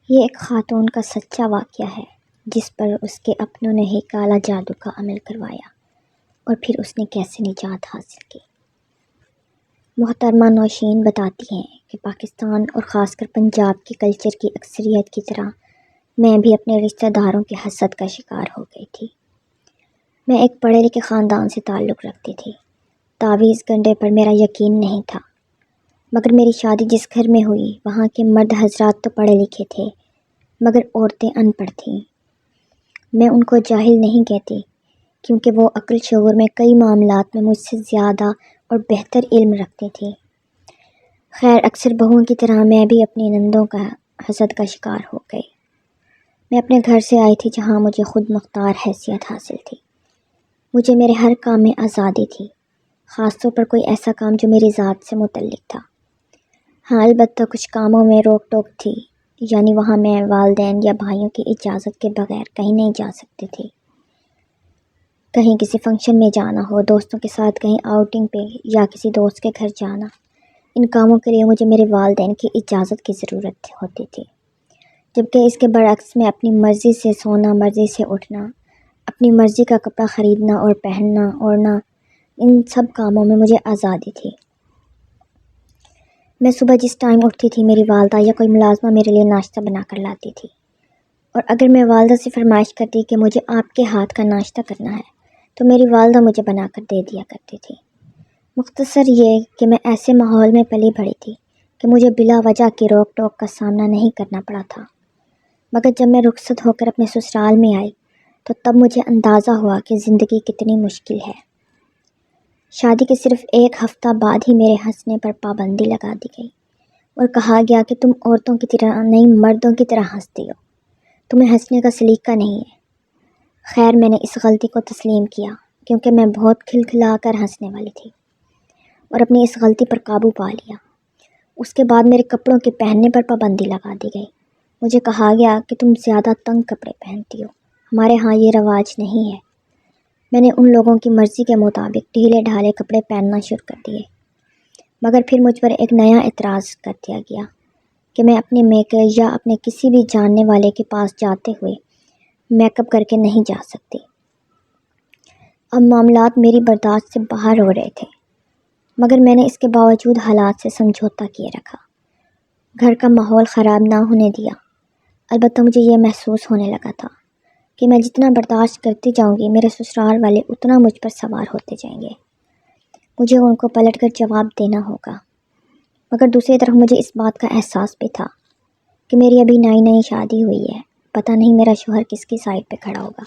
یہ ایک خاتون کا سچا واقعہ ہے جس پر اس کے اپنوں نے ہی کالا جادو کا عمل کروایا اور پھر اس نے کیسے نجات حاصل کی۔ محترمہ نوشین بتاتی ہیں کہ پاکستان اور خاص کر پنجاب کی کلچر کی اکثریت کی طرح میں بھی اپنے رشتہ داروں کے حسد کا شکار ہو گئی تھی۔ میں ایک پڑھے لکھے خاندان سے تعلق رکھتی تھی۔ تعویذ گنڈے پر میرا یقین نہیں تھا، مگر میری شادی جس گھر میں ہوئی وہاں کے مرد حضرات تو پڑھے لکھے تھے مگر عورتیں ان پڑھ تھیں۔ میں ان کو جاہل نہیں کہتی کیونکہ وہ عقل شعور میں کئی معاملات میں مجھ سے زیادہ اور بہتر علم رکھتی تھیں۔ خیر اکثر بہوؤں کی طرح میں بھی اپنی نندوں کا حسد کا شکار ہو گئی۔ میں اپنے گھر سے آئی تھی جہاں مجھے خود مختار حیثیت حاصل تھی۔ مجھے میرے ہر کام میں آزادی تھی، خاص طور پر کوئی ایسا کام جو میری ذات سے متعلق تھا۔ ہاں البتہ کچھ کاموں میں روک ٹوک تھی، یعنی وہاں میں والدین یا بھائیوں کی اجازت کے بغیر کہیں نہیں جا سکتی تھی۔ کہیں کسی فنکشن میں جانا ہو، دوستوں کے ساتھ کہیں آؤٹنگ پہ یا کسی دوست کے گھر جانا، ان کاموں کے لیے مجھے میرے والدین کی اجازت کی ضرورت ہوتی تھی، جبکہ اس کے برعکس میں اپنی مرضی سے سونا، مرضی سے اٹھنا، اپنی مرضی کا کپڑا خریدنا اور پہننا اوڑھنا، ان سب کاموں میں مجھے آزادی تھی۔ میں صبح جس ٹائم اٹھتی تھی میری والدہ یا کوئی ملازمہ میرے لیے ناشتہ بنا کر لاتی تھی، اور اگر میں والدہ سے فرمائش کرتی کہ مجھے آپ کے ہاتھ کا ناشتہ کرنا ہے تو میری والدہ مجھے بنا کر دے دیا کرتی تھی۔ مختصر یہ کہ میں ایسے ماحول میں پلی بڑھی تھی کہ مجھے بلا وجہ کی روک ٹوک کا سامنا نہیں کرنا پڑا تھا، مگر جب میں رخصت ہو کر اپنے سسرال میں آئی تو تب مجھے اندازہ ہوا کہ زندگی کتنی مشکل ہے۔ شادی کے صرف ایک ہفتہ بعد ہی میرے ہنسنے پر پابندی لگا دی گئی اور کہا گیا کہ تم عورتوں کی طرح نہیں مردوں کی طرح ہنستی ہو، تمہیں ہنسنے کا سلیقہ نہیں ہے۔ خیر میں نے اس غلطی کو تسلیم کیا کیونکہ میں بہت کھلکھلا کر ہنسنے والی تھی اور اپنی اس غلطی پر قابو پا لیا۔ اس کے بعد میرے کپڑوں کے پہننے پر پابندی لگا دی گئی۔ مجھے کہا گیا کہ تم زیادہ تنگ کپڑے پہنتی ہو، ہمارے ہاں یہ رواج نہیں ہے۔ میں نے ان لوگوں کی مرضی کے مطابق ڈھیلے ڈھالے کپڑے پہننا شروع کر دیے، مگر پھر مجھ پر ایک نیا اعتراض کر دیا گیا کہ میں اپنے میکے یا اپنے کسی بھی جاننے والے کے پاس جاتے ہوئے میک اپ کر کے نہیں جا سکتی۔ اب معاملات میری برداشت سے باہر ہو رہے تھے، مگر میں نے اس کے باوجود حالات سے سمجھوتا کیے رکھا، گھر کا ماحول خراب نہ ہونے دیا۔ البتہ مجھے یہ محسوس ہونے لگا تھا کہ میں جتنا برداشت کرتی جاؤں گی میرے سسرال والے اتنا مجھ پر سوار ہوتے جائیں گے، مجھے ان کو پلٹ کر جواب دینا ہوگا۔ مگر دوسری طرف مجھے اس بات کا احساس بھی تھا کہ میری ابھی نئی شادی ہوئی ہے، پتہ نہیں میرا شوہر کس کی سائڈ پہ کھڑا ہوگا۔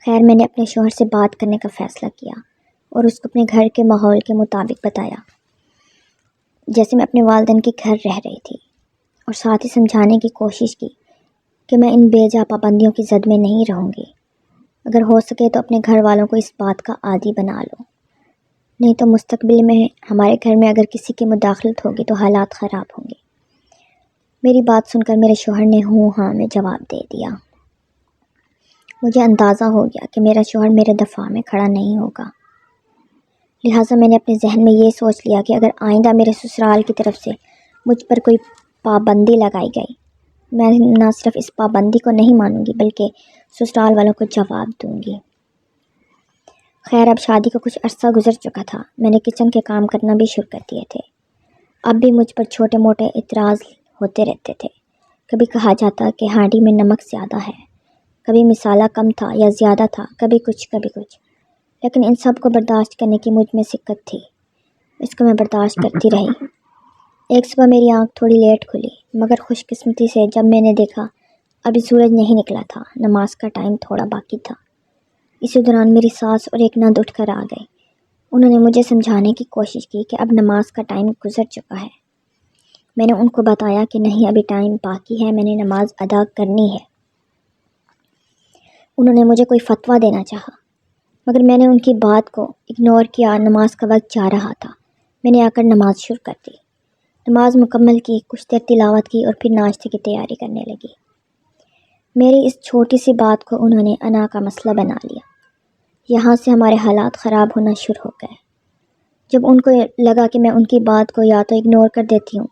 خیر میں نے اپنے شوہر سے بات کرنے کا فیصلہ کیا اور اس کو اپنے گھر کے ماحول کے مطابق بتایا جیسے میں اپنے والدین کے گھر رہ رہی تھی، اور ساتھ ہی سمجھانے کی کوشش کی کہ میں ان بے جا پابندیوں کی زد میں نہیں رہوں گی۔ اگر ہو سکے تو اپنے گھر والوں کو اس بات کا عادی بنا لو، نہیں تو مستقبل میں ہمارے گھر میں اگر کسی کی مداخلت ہوگی تو حالات خراب ہوں گے۔ میری بات سن کر میرے شوہر نے ہوں ہاں میں جواب دے دیا۔ مجھے اندازہ ہو گیا کہ میرا شوہر میرے دفاع میں کھڑا نہیں ہوگا، لہٰذا میں نے اپنے ذہن میں یہ سوچ لیا کہ اگر آئندہ میرے سسرال کی طرف سے مجھ پر کوئی پابندی لگائی گئی، میں نہ صرف اس پابندی کو نہیں مانوں گی بلکہ سسرال والوں کو جواب دوں گی۔ خیر اب شادی کا کچھ عرصہ گزر چکا تھا، میں نے کچن کے کام کرنا بھی شروع کر دیے تھے۔ اب بھی مجھ پر چھوٹے موٹے اعتراض ہوتے رہتے تھے، کبھی کہا جاتا کہ ہانڈی میں نمک زیادہ ہے، کبھی مسالہ کم تھا یا زیادہ تھا، کبھی کچھ، لیکن ان سب کو برداشت کرنے کی مجھ میں سکت تھی، اس کو میں برداشت کرتی رہی۔ ایک صبح میری آنکھ تھوڑی لیٹ کھلی، مگر خوش قسمتی سے جب میں نے دیکھا ابھی سورج نہیں نکلا تھا، نماز کا ٹائم تھوڑا باقی تھا۔ اسی دوران میری ساس اور ایک نند اٹھ کر آ گئی۔ انہوں نے مجھے سمجھانے کی کوشش کی کہ اب نماز کا ٹائم گزر چکا ہے۔ میں نے ان کو بتایا کہ نہیں ابھی ٹائم باقی ہے، میں نے نماز ادا کرنی ہے۔ انہوں نے مجھے کوئی فتویٰ دینا چاہا، مگر میں نے ان کی بات کو اگنور کیا۔ نماز کا وقت جا رہا تھا، میں نے آ کر نماز شروع کر دی۔ نماز مکمل کی، کچھ دیر تلاوت کی اور پھر ناشتے کی تیاری کرنے لگی۔ میری اس چھوٹی سی بات کو انہوں نے انا کا مسئلہ بنا لیا۔ یہاں سے ہمارے حالات خراب ہونا شروع ہو گئے۔ جب ان کو لگا کہ میں ان کی بات کو یا تو اگنور کر دیتی ہوں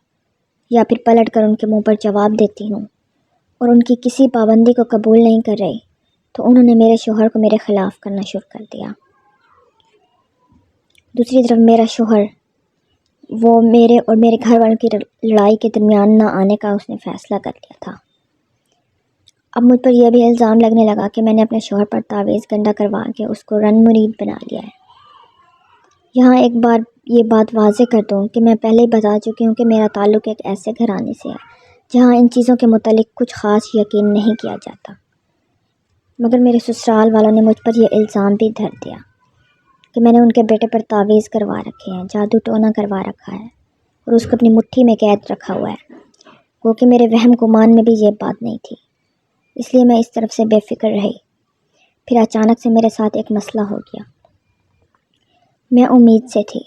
یا پھر پلٹ کر ان کے منہ پر جواب دیتی ہوں اور ان کی کسی پابندی کو قبول نہیں کر رہی تو انہوں نے میرے شوہر کو میرے خلاف کرنا شروع کر دیا۔ دوسری طرف میرا شوہر وہ میرے اور میرے گھر والوں کی لڑائی کے درمیان نہ آنے کا اس نے فیصلہ کر لیا تھا۔ اب مجھ پر یہ بھی الزام لگنے لگا کہ میں نے اپنے شوہر پر تعویذ گنڈا کروا کے اس کو رن مرید بنا لیا ہے۔ یہاں ایک بار یہ بات واضح کر دوں کہ میں پہلے ہی بتا چکی ہوں کہ میرا تعلق ایک ایسے گھرانے سے ہے جہاں ان چیزوں کے متعلق کچھ خاص یقین نہیں کیا جاتا، مگر میرے سسرال والوں نے مجھ پر یہ الزام بھی دھر دیا کہ میں نے ان کے بیٹے پر تعویذ کروا رکھے ہیں، جادو ٹونا کروا رکھا ہے اور اس کو اپنی مٹھی میں قید رکھا ہوا ہے۔ وہ کہ میرے وہم گمان میں بھی یہ بات نہیں تھی، اس لیے میں اس طرف سے بے فکر رہی۔ پھر اچانک سے میرے ساتھ ایک مسئلہ ہو گیا۔ میں امید سے تھی،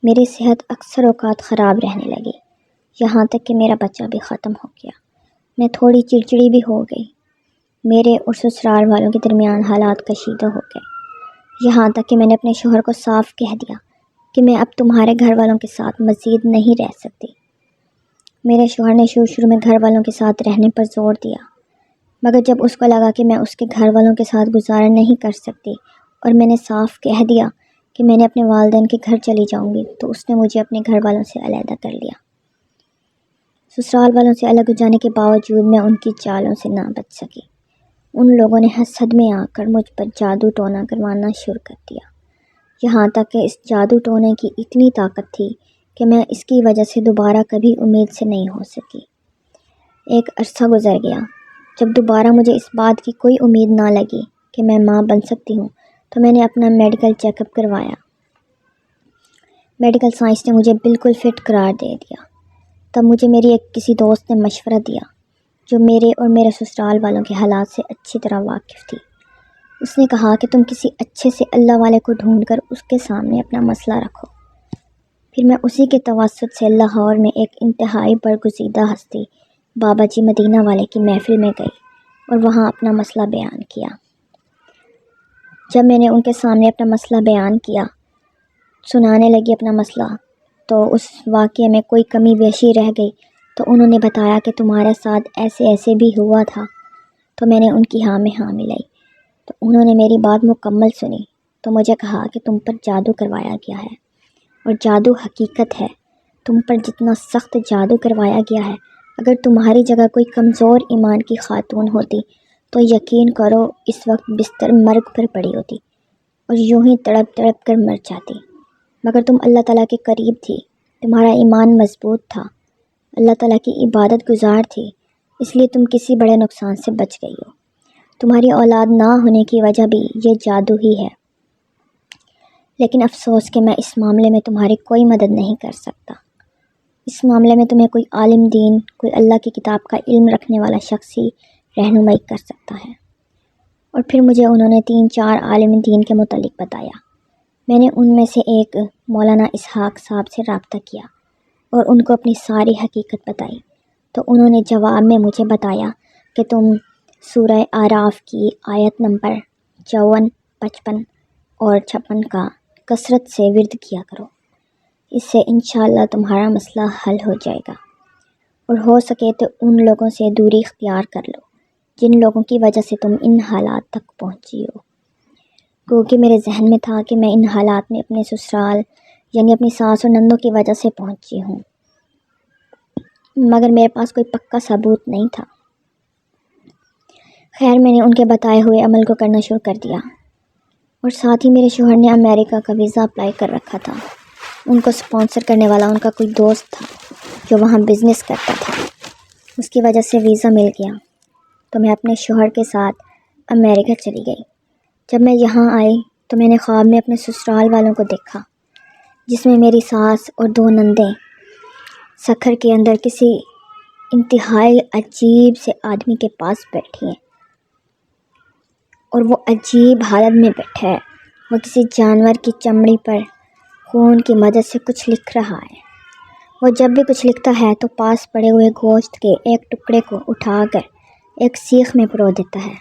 میری صحت اکثر اوقات خراب رہنے لگی، یہاں تک کہ میرا بچہ بھی ختم ہو گیا۔ میں تھوڑی چڑچڑی بھی ہو گئی۔ میرے اور سسرال والوں کے درمیان حالات کشیدہ ہو گئے، یہاں تک کہ میں نے اپنے شوہر کو صاف کہہ دیا کہ میں اب تمہارے گھر والوں کے ساتھ مزید نہیں رہ سکتی۔ میرے شوہر نے شروع میں گھر والوں کے ساتھ رہنے پر زور دیا، مگر جب اس کو لگا کہ میں اس کے گھر والوں کے ساتھ گزارا نہیں کر سکتی اور میں نے صاف کہہ دیا کہ میں نے اپنے والدین کے گھر چلی جاؤں گی، تو اس نے مجھے اپنے گھر والوں سے علیحدہ کر لیا۔ سسرال والوں سے الگ ہو جانے کے باوجود میں ان کی چالوں سے نہ بچ سکی۔ ان لوگوں نے حسد میں آ کر مجھ پر جادو ٹونا کروانا شروع کر دیا، یہاں تک کہ اس جادو ٹونے کی اتنی طاقت تھی کہ میں اس کی وجہ سے دوبارہ کبھی امید سے نہیں ہو سکی۔ ایک عرصہ گزر گیا، جب دوبارہ مجھے اس بات کی کوئی امید نہ لگی کہ میں ماں بن سکتی ہوں تو میں نے اپنا میڈیکل چیک اپ کروایا۔ میڈیکل سائنس نے مجھے بالکل فٹ قرار دے دیا۔ تب مجھے میری ایک کسی دوست نے مشورہ دیا جو میرے اور میرے سسرال والوں کے حالات سے اچھی طرح واقف تھی۔ اس نے کہا کہ تم کسی اچھے سے اللہ والے کو ڈھونڈ کر اس کے سامنے اپنا مسئلہ رکھو۔ پھر میں اسی کے توسط سے لاہور میں ایک انتہائی برگزیدہ ہستی بابا جی مدینہ والے کی محفل میں گئی اور وہاں اپنا مسئلہ بیان کیا۔ جب میں نے ان کے سامنے اپنا مسئلہ بیان کیا، سنانے لگی اپنا مسئلہ، تو اس واقعے میں کوئی کمی بیشی رہ گئی تو انہوں نے بتایا کہ تمہارے ساتھ ایسے ایسے بھی ہوا تھا، تو میں نے ان کی ہاں میں ہاں ملائی۔ تو انہوں نے میری بات مکمل سنی تو مجھے کہا کہ تم پر جادو کروایا گیا ہے، اور جادو حقیقت ہے۔ تم پر جتنا سخت جادو کروایا گیا ہے، اگر تمہاری جگہ کوئی کمزور ایمان کی خاتون ہوتی تو یقین کرو اس وقت بستر مرگ پر پڑی ہوتی اور یوں ہی تڑپ تڑپ کر مر جاتی، مگر تم اللہ تعالیٰ کے قریب تھی، تمہارا ایمان مضبوط تھا، اللہ تعالیٰ کی عبادت گزار تھی، اس لیے تم کسی بڑے نقصان سے بچ گئی ہو۔ تمہاری اولاد نہ ہونے کی وجہ بھی یہ جادو ہی ہے، لیکن افسوس کہ میں اس معاملے میں تمہاری کوئی مدد نہیں کر سکتا۔ اس معاملے میں تمہیں کوئی عالم دین، کوئی اللہ کی کتاب کا علم رکھنے والا شخص ہی رہنمائی کر سکتا ہے۔ اور پھر مجھے انہوں نے 3-4 عالم دین کے متعلق بتایا۔ میں نے ان میں سے ایک مولانا اسحاق صاحب سے رابطہ کیا اور ان کو اپنی ساری حقیقت بتائی، تو انہوں نے جواب میں مجھے بتایا کہ تم سورہ اعراف کی آیت نمبر 54، 55 اور 56 کا کثرت سے ورد کیا کرو، اس سے انشاءاللہ تمہارا مسئلہ حل ہو جائے گا، اور ہو سکے تو ان لوگوں سے دوری اختیار کر لو جن لوگوں کی وجہ سے تم ان حالات تک پہنچی ہو۔ کیونکہ میرے ذہن میں تھا کہ میں ان حالات میں اپنے سسرال یعنی اپنی ساس اور نندوں کی وجہ سے پہنچی ہوں، مگر میرے پاس کوئی پکا ثبوت نہیں تھا۔ خیر، میں نے ان کے بتائے ہوئے عمل کو کرنا شروع کر دیا، اور ساتھ ہی میرے شوہر نے امریکہ کا ویزا اپلائی کر رکھا تھا۔ ان کو سپانسر کرنے والا ان کا کوئی دوست تھا جو وہاں بزنس کرتا تھا، اس کی وجہ سے ویزا مل گیا، تو میں اپنے شوہر کے ساتھ امریکہ چلی گئی۔ جب میں یہاں آئی تو میں نے خواب میں اپنے سسرال والوں کو دیکھا، جس میں میری ساس اور 2 نندیں سکھر کے اندر کسی انتہائی عجیب سے آدمی کے پاس بیٹھی ہیں، اور وہ عجیب حالت میں بیٹھا ہے۔ وہ کسی جانور کی چمڑی پر خون کی مدد سے کچھ لکھ رہا ہے۔ وہ جب بھی کچھ لکھتا ہے تو پاس پڑے ہوئے گوشت کے ایک ٹکڑے کو اٹھا کر ایک سیخ میں پرو دیتا ہے،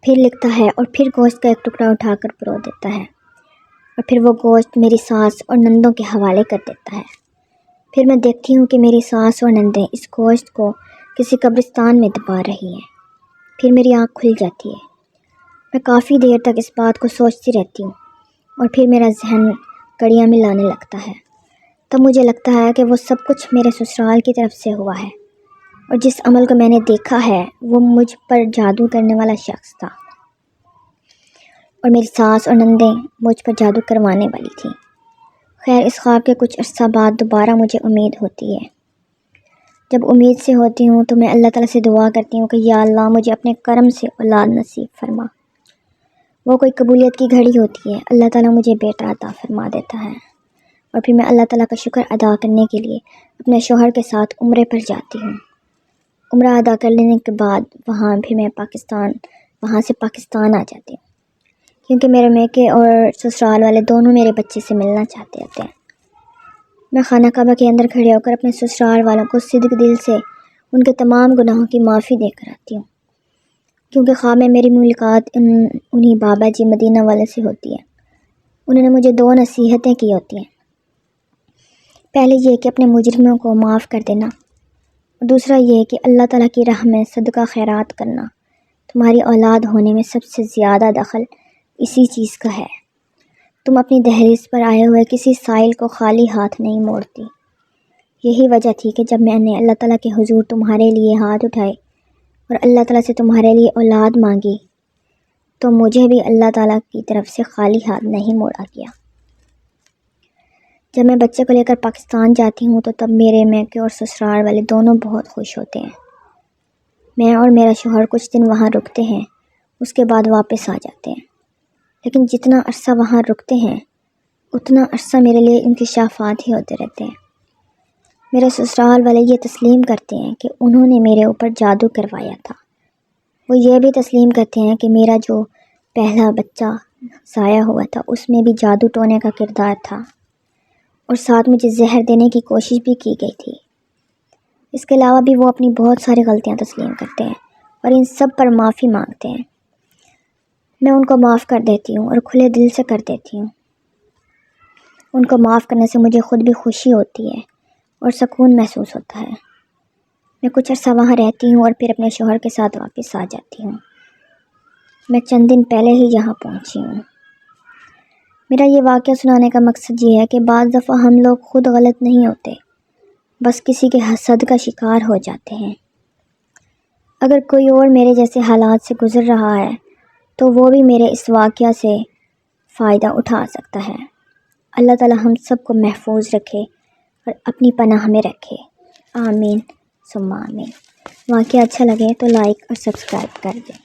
پھر لکھتا ہے اور پھر گوشت کا ایک ٹکڑا اٹھا کر پرو دیتا ہے، اور پھر وہ گوشت میری ساس اور نندوں کے حوالے کر دیتا ہے۔ پھر میں دیکھتی ہوں کہ میری ساس اور نندیں اس گوشت کو کسی قبرستان میں دبا رہی ہیں۔ پھر میری آنکھ کھل جاتی ہے۔ میں کافی دیر تک اس بات کو سوچتی رہتی ہوں اور پھر میرا ذہن کڑیاں ملانے لگتا ہے۔ تب مجھے لگتا ہے کہ وہ سب کچھ میرے سسرال کی طرف سے ہوا ہے، اور جس عمل کو میں نے دیکھا ہے وہ مجھ پر جادو کرنے والا شخص تھا، اور میری ساس اور نندیں مجھ پر جادو کروانے والی تھیں۔ خیر، اس خواب کے کچھ عرصہ بعد دوبارہ مجھے امید ہوتی ہے۔ جب امید سے ہوتی ہوں تو میں اللہ تعالیٰ سے دعا کرتی ہوں کہ یا اللہ مجھے اپنے کرم سے اولاد نصیب فرما۔ وہ کوئی قبولیت کی گھڑی ہوتی ہے، اللہ تعالیٰ مجھے بیٹا عطا فرما دیتا ہے، اور پھر میں اللہ تعالیٰ کا شکر ادا کرنے کے لیے اپنے شوہر کے ساتھ عمرے پر جاتی ہوں۔ عمرہ ادا کر لینے کے بعد وہاں سے پاکستان آ جاتی ہوں، کیونکہ میرے میکے اور سسرال والے دونوں میرے بچے سے ملنا چاہتے ہوتے ہیں۔ میں خانہ کعبہ کے اندر کھڑے ہو کر اپنے سسرال والوں کو صدق دل سے ان کے تمام گناہوں کی معافی دے کر آتی ہوں، کیونکہ خواب میں میری ملاقات انہی بابا جی مدینہ والے سے ہوتی ہے۔ انہوں نے مجھے 2 نصیحتیں کی ہوتی ہیں۔ پہلے یہ کہ اپنے مجرموں کو معاف کر دینا، اور دوسرا یہ کہ اللہ تعالیٰ کی راہ میں صدقہ خیرات کرنا۔ تمہاری اولاد ہونے میں سب سے زیادہ دخل اسی چیز کا ہے۔ تم اپنی دہلیز پر آئے ہوئے کسی سائل کو خالی ہاتھ نہیں موڑتی۔ یہی وجہ تھی کہ جب میں نے اللہ تعالیٰ کے حضور تمہارے لیے ہاتھ اٹھائے اور اللہ تعالیٰ سے تمہارے لیے اولاد مانگی، تو مجھے بھی اللہ تعالیٰ کی طرف سے خالی ہاتھ نہیں موڑا گیا۔ جب میں بچے کو لے کر پاکستان جاتی ہوں تو تب میرے میکے اور سسرال والے دونوں بہت خوش ہوتے ہیں۔ میں اور میرا شوہر کچھ دن وہاں رکتے ہیں، اس کے بعد واپس آ جاتے ہیں، لیکن جتنا عرصہ وہاں رکتے ہیں اتنا عرصہ میرے لیے انکشافات ہی ہوتے رہتے ہیں۔ میرے سسرال والے یہ تسلیم کرتے ہیں کہ انہوں نے میرے اوپر جادو کروایا تھا۔ وہ یہ بھی تسلیم کرتے ہیں کہ میرا جو پہلا بچہ ضائع ہوا تھا اس میں بھی جادو ٹونے کا کردار تھا، اور ساتھ مجھے زہر دینے کی کوشش بھی کی گئی تھی۔ اس کے علاوہ بھی وہ اپنی بہت ساری غلطیاں تسلیم کرتے ہیں اور ان سب پر معافی مانگتے ہیں۔ میں ان کو معاف کر دیتی ہوں اور کھلے دل سے کر دیتی ہوں۔ ان کو معاف کرنے سے مجھے خود بھی خوشی ہوتی ہے اور سکون محسوس ہوتا ہے۔ میں کچھ عرصہ وہاں رہتی ہوں اور پھر اپنے شوہر کے ساتھ واپس آ جاتی ہوں۔ میں چند دن پہلے ہی یہاں پہنچی ہوں۔ میرا یہ واقعہ سنانے کا مقصد یہ ہے کہ بعض دفعہ ہم لوگ خود غلط نہیں ہوتے، بس کسی کے حسد کا شکار ہو جاتے ہیں۔ اگر کوئی اور میرے جیسے حالات سے گزر رہا ہے تو وہ بھی میرے اس واقعہ سے فائدہ اٹھا سکتا ہے۔ اللہ تعالی ہم سب کو محفوظ رکھے اور اپنی پناہ میں رکھے، آمین ثم آمین۔ واقعہ اچھا لگے تو لائک اور سبسکرائب کر دیں۔